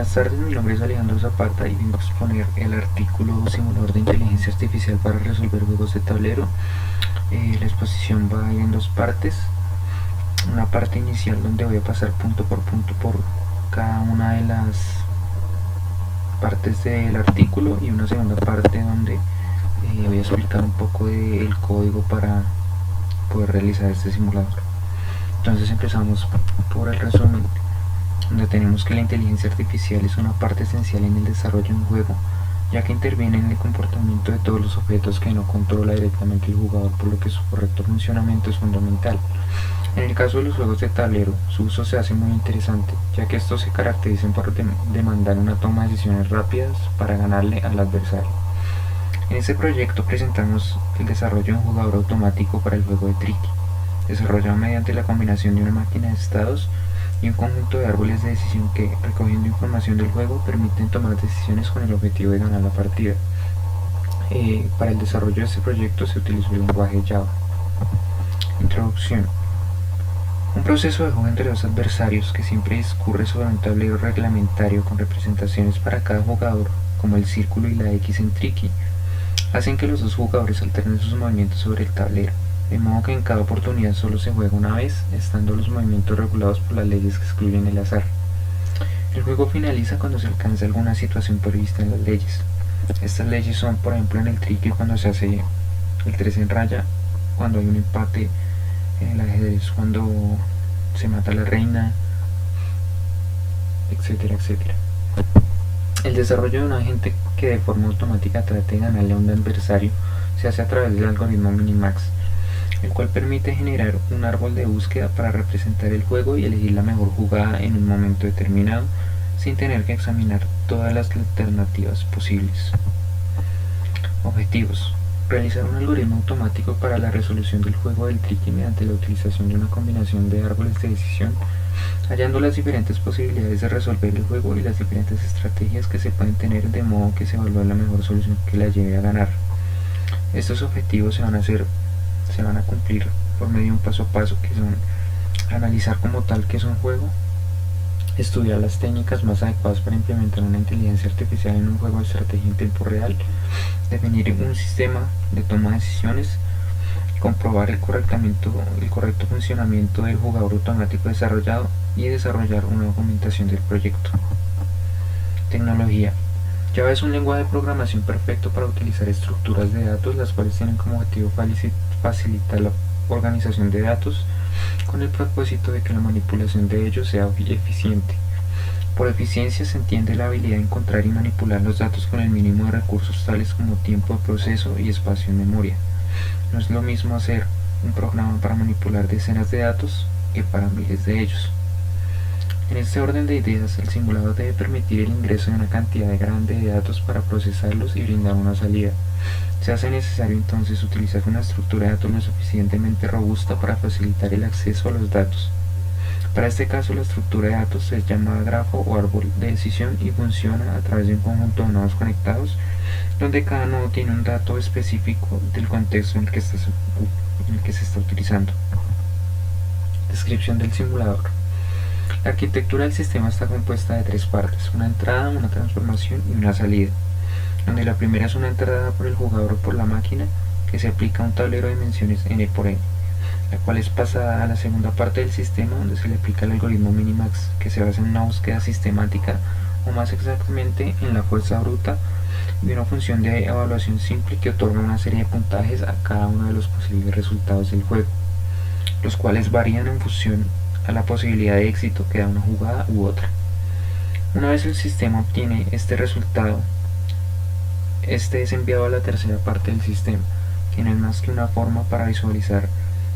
Buenas tardes, mi nombre es Alejandro Zapata y vengo a exponer el artículo Simulador de Inteligencia Artificial para resolver juegos de tablero. La exposición va a ir en dos partes. Una parte inicial donde voy a pasar punto por cada una de las partes del artículo, y una segunda parte donde voy a explicar un poco del código para poder realizar este simulador. Entonces empezamos por el resumen, donde tenemos que la inteligencia artificial es una parte esencial en el desarrollo de un juego, ya que interviene en el comportamiento de todos los objetos que no controla directamente el jugador, por lo que su correcto funcionamiento es fundamental. En el caso de los juegos de tablero, su uso se hace muy interesante, ya que estos se caracterizan por demandar una toma de decisiones rápidas para ganarle al adversario. En este proyecto presentamos el desarrollo de un jugador automático para el juego de Tricky, desarrollado mediante la combinación de una máquina de estados y un conjunto de árboles de decisión que, recogiendo información del juego, permiten tomar decisiones con el objetivo de ganar la partida. Para el desarrollo de este proyecto se utilizó el lenguaje Java. Introducción. Un proceso de juego entre dos adversarios que siempre discurre sobre un tablero reglamentario con representaciones para cada jugador, como el círculo y la X en Tricky, hacen que los dos jugadores alternen sus movimientos sobre el tablero, de modo que en cada oportunidad solo se juega una vez, estando los movimientos regulados por las leyes que excluyen el azar. El juego finaliza cuando se alcanza alguna situación prevista en las leyes. Estas leyes son, por ejemplo, en el Tricky cuando se hace el 3 en raya, cuando hay un empate en el ajedrez, cuando se mata a la reina, etcétera, etcétera. El desarrollo de un agente que de forma automática trate de ganarle a un adversario se hace a través del algoritmo Minimax, el cual permite generar un árbol de búsqueda para representar el juego y elegir la mejor jugada en un momento determinado, sin tener que examinar todas las alternativas posibles. Objetivos. Realizar un algoritmo automático para la resolución del juego del Tricky mediante la utilización de una combinación de árboles de decisión, hallando las diferentes posibilidades de resolver el juego y las diferentes estrategias que se pueden tener, de modo que se evalúe la mejor solución que la lleve a ganar. Estos objetivos se van a cumplir por medio de un paso a paso, que son analizar como tal qué es un juego, estudiar las técnicas más adecuadas para implementar una inteligencia artificial en un juego de estrategia en tiempo real, definir un sistema de toma de decisiones, comprobar el correcto funcionamiento del jugador automático desarrollado y desarrollar una documentación del proyecto. Tecnología. Java es un lenguaje de programación perfecto para utilizar estructuras de datos, las cuales tienen como objetivo facilitar la organización de datos con el propósito de que la manipulación de ellos sea eficiente. Por eficiencia se entiende la habilidad de encontrar y manipular los datos con el mínimo de recursos tales como tiempo de proceso y espacio en memoria. No es lo mismo hacer un programa para manipular decenas de datos que para miles de ellos. En este orden de ideas, el simulador debe permitir el ingreso de una cantidad grande de datos para procesarlos y brindar una salida. Se hace necesario entonces utilizar una estructura de datos lo suficientemente robusta para facilitar el acceso a los datos. Para este caso, la estructura de datos es llamada grafo o árbol de decisión y funciona a través de un conjunto de nodos conectados, donde cada nodo tiene un dato específico del contexto en el que se está utilizando. Descripción del simulador. La arquitectura del sistema está compuesta de tres partes: una entrada, una transformación y una salida, donde la primera es una entrada por el jugador o por la máquina, que se aplica a un tablero de dimensiones n por n, la cual es pasada a la segunda parte del sistema, donde se le aplica el algoritmo Minimax, que se basa en una búsqueda sistemática, o más exactamente en la fuerza bruta, de una función de evaluación simple que otorga una serie de puntajes a cada uno de los posibles resultados del juego, los cuales varían en función a la posibilidad de éxito que da una jugada u otra. Una vez el sistema obtiene este resultado, este es enviado a la tercera parte del sistema, que no es más que una forma para visualizar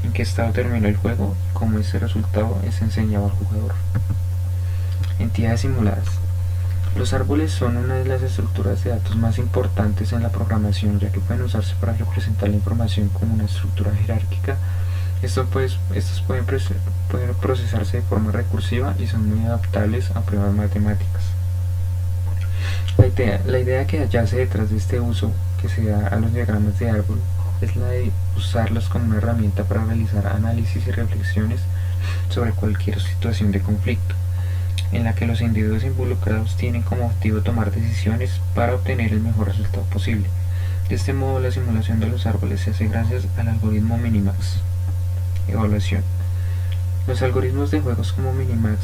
en qué estado terminó el juego y cómo este resultado es enseñado al jugador. Entidades simuladas. Los árboles son una de las estructuras de datos más importantes en la programación, ya que pueden usarse para representar la información como una estructura jerárquica. Estos pueden procesarse de forma recursiva y son muy adaptables a pruebas matemáticas. La idea que yace detrás de este uso que se da a los diagramas de árbol es la de usarlos como una herramienta para realizar análisis y reflexiones sobre cualquier situación de conflicto. en la que los individuos involucrados tienen como objetivo tomar decisiones para obtener el mejor resultado posible. De este modo, la simulación de los árboles se hace gracias al algoritmo Minimax. Evaluación. Los algoritmos de juegos como Minimax,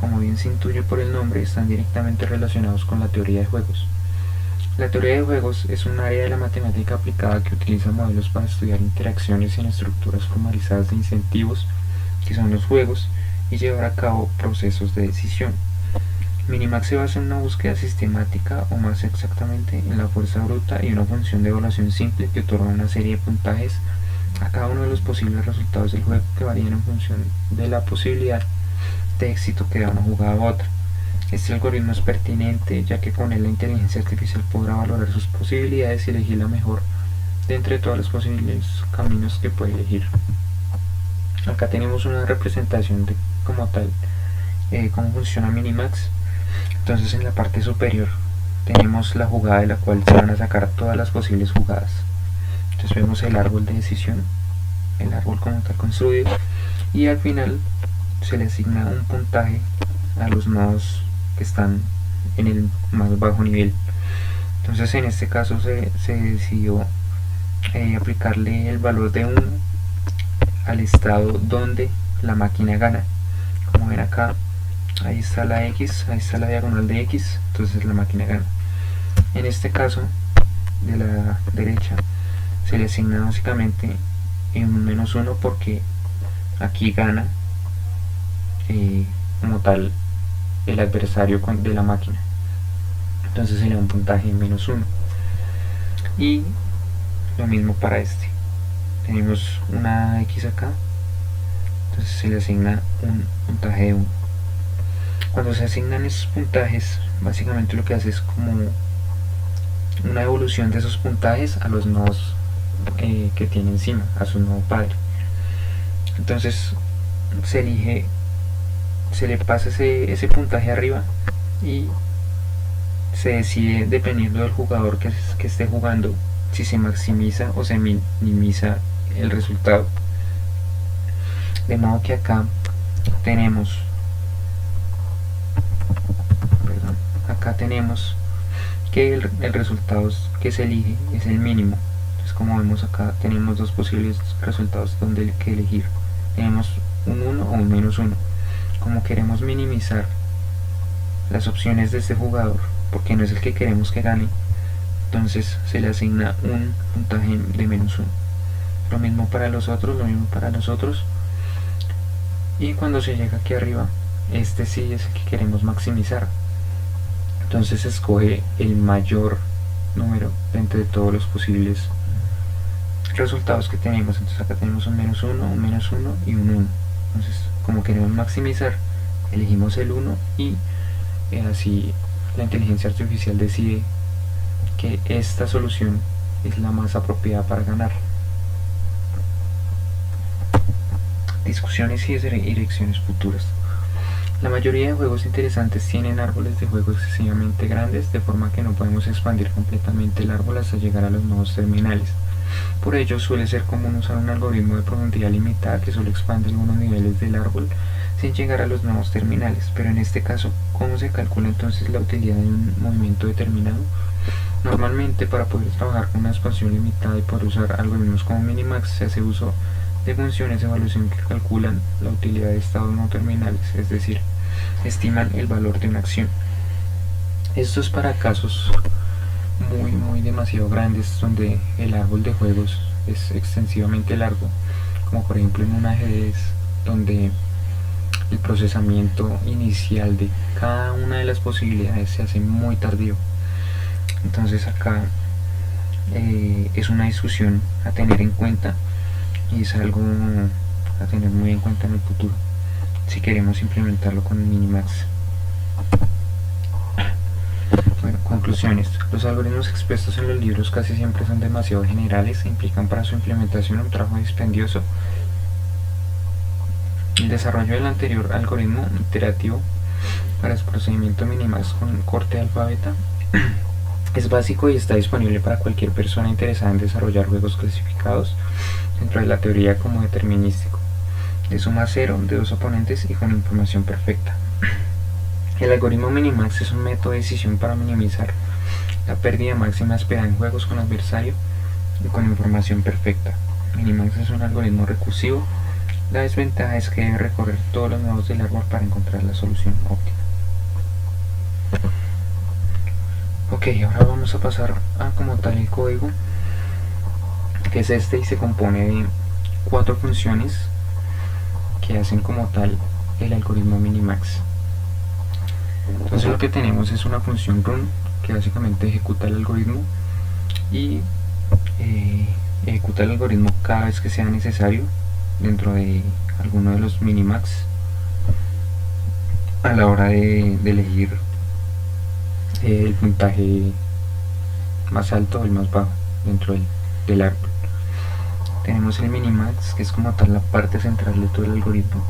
como bien se intuye por el nombre, están directamente relacionados con la teoría de juegos. La teoría de juegos es un área de la matemática aplicada que utiliza modelos para estudiar interacciones en estructuras formalizadas de incentivos, que son los juegos, y llevar a cabo procesos de decisión. Minimax se basa en una búsqueda sistemática, o más exactamente en la fuerza bruta, y una función de evaluación simple que otorga una serie de puntajes a cada uno de los posibles resultados del juego, que varían en función de la posibilidad de éxito que da una jugada u otra. Este algoritmo es pertinente, ya que con él la inteligencia artificial podrá valorar sus posibilidades y elegir la mejor de entre todos los posibles caminos que puede elegir. Acá tenemos una representación de como tal cómo funciona Minimax. Entonces, en la parte superior tenemos la jugada de la cual se van a sacar todas las posibles jugadas. Entonces vemos el árbol de decisión, el árbol como tal construido, y al final se le asigna un puntaje a los nodos que están en el más bajo nivel. Entonces, en este caso se decidió aplicarle el valor de 1 al estado donde la máquina gana. Como ven acá, ahí está la X, ahí está la diagonal de X, entonces la máquina gana. En este caso, de la derecha, se le asigna básicamente un -1 porque aquí gana como tal el adversario de la máquina. Entonces se le da un puntaje de -1. Y lo mismo para este. Tenemos una X acá, entonces se le asigna un puntaje de 1. Cuando se asignan esos puntajes, básicamente lo que hace es como una evolución de esos puntajes a los nodos que tiene encima, a su nodo padre. Entonces se le pasa ese puntaje arriba y se decide, dependiendo del jugador que esté jugando, si se maximiza o se minimiza el resultado. De modo que acá tenemos que el resultado que se elige es el mínimo. Entonces, como vemos acá, tenemos dos posibles resultados donde hay que elegir. Tenemos un 1 o un -1. Como queremos minimizar las opciones de este jugador, porque no es el que queremos que gane, entonces se le asigna un puntaje de -1. Lo mismo para los otros, y cuando se llega aquí arriba, este sí es el que queremos maximizar. Entonces se escoge el mayor número entre todos los posibles resultados que tenemos. Entonces acá tenemos un -1, un -1 y un 1. Entonces, como queremos maximizar, elegimos el 1 y así la inteligencia artificial decide que esta solución es la más apropiada para ganar. Discusiones y direcciones futuras. La mayoría de juegos interesantes tienen árboles de juego excesivamente grandes, de forma que no podemos expandir completamente el árbol hasta llegar a los nodos terminales. Por ello, suele ser común usar un algoritmo de profundidad limitada que solo expande algunos niveles del árbol sin llegar a los nodos terminales. Pero en este caso, ¿cómo se calcula entonces la utilidad de un movimiento determinado? Normalmente, para poder trabajar con una expansión limitada y poder usar algoritmos como Minimax, se hace uso de funciones de evaluación que calculan la utilidad de estados no terminales, es decir, estiman el valor de una acción. Esto es para casos muy demasiado grandes, donde el árbol de juegos es extensivamente largo, como por ejemplo en un ajedrez, donde el procesamiento inicial de cada una de las posibilidades se hace muy tardío. Entonces acá es una discusión a tener en cuenta, y es algo a tener muy en cuenta en el futuro si queremos implementarlo con Minimax. Bueno, conclusiones. Los algoritmos expuestos en los libros casi siempre son demasiado generales e implican para su implementación un trabajo dispendioso. El desarrollo del anterior algoritmo iterativo para el procedimiento Minimax con corte de alfabeta es básico y está disponible para cualquier persona interesada en desarrollar juegos clasificados dentro de la teoría como determinístico, de suma cero, de dos oponentes y con información perfecta. El algoritmo Minimax es un método de decisión para minimizar la pérdida máxima esperada en juegos con adversario y con información perfecta. Minimax es un algoritmo recursivo. La desventaja es que debe recorrer todos los nodos del árbol para encontrar la solución óptima. Ok, ahora vamos a pasar a como tal el código, que es este y se compone de 4 funciones que hacen como tal el algoritmo Minimax. Entonces lo que tenemos es una función run que básicamente ejecuta el algoritmo y ejecuta el algoritmo cada vez que sea necesario dentro de alguno de los Minimax a la hora de elegir el puntaje más alto o el más bajo dentro del árbol. Tenemos el Minimax, que es como tal la parte central de todo el algoritmo,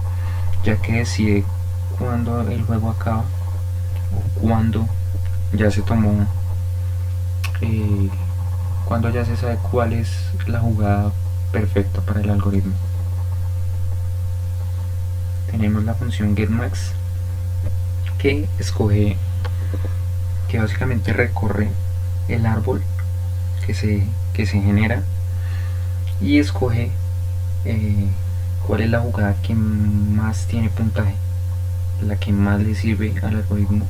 ya que decide cuándo el juego acaba o cuándo ya se tomó, cuándo ya se sabe cuál es la jugada perfecta para el algoritmo. Tenemos la función getMax, que básicamente recorre el árbol que se genera y escoge cuál es la jugada que más tiene puntaje, la que más le sirve al algoritmo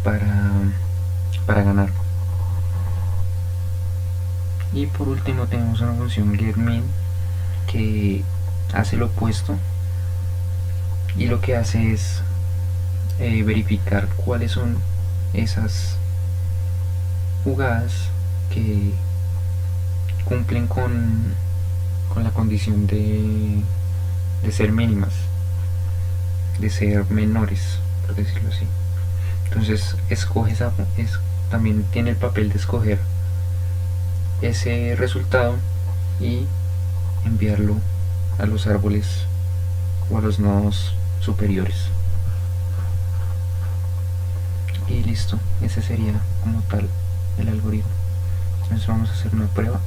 para ganar. Y por último tenemos una función getMin, que hace lo opuesto y lo que hace es verificar cuáles son esas jugadas que cumplen con la condición de ser mínimas, de ser menores, por decirlo así. Entonces también tiene el papel de escoger ese resultado y enviarlo a los árboles o a los nodos superiores. Y listo, ese sería como tal el algoritmo. Entonces vamos a hacer una prueba.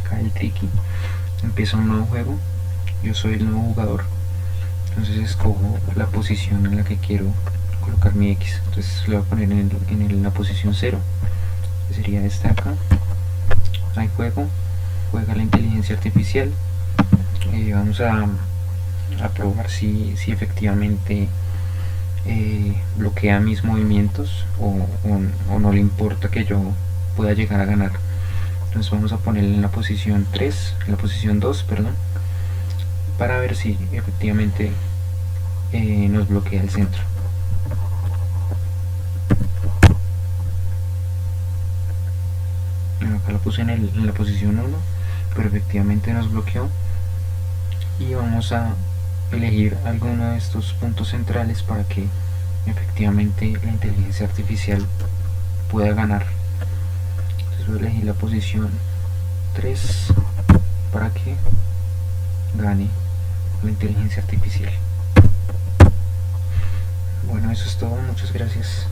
Acá el tricky, empieza un nuevo juego, yo soy el nuevo jugador, entonces escojo la posición en la que quiero colocar mi X. Entonces lo voy a poner en la posición 0, que sería esta acá. Hay juego, juega la inteligencia artificial. Vamos a probar si efectivamente bloquea mis movimientos o no le importa que yo pueda llegar a ganar. Entonces vamos a ponerle en la posición 3, en la posición 2, perdón, para ver si efectivamente nos bloquea el centro. Bueno, acá lo puse en la posición 1, pero efectivamente nos bloqueó. Y vamos a elegir alguno de estos puntos centrales para que efectivamente la inteligencia artificial pueda ganar. Entonces voy a elegir la posición 3 para que gane la inteligencia artificial. Bueno, eso es todo, muchas gracias.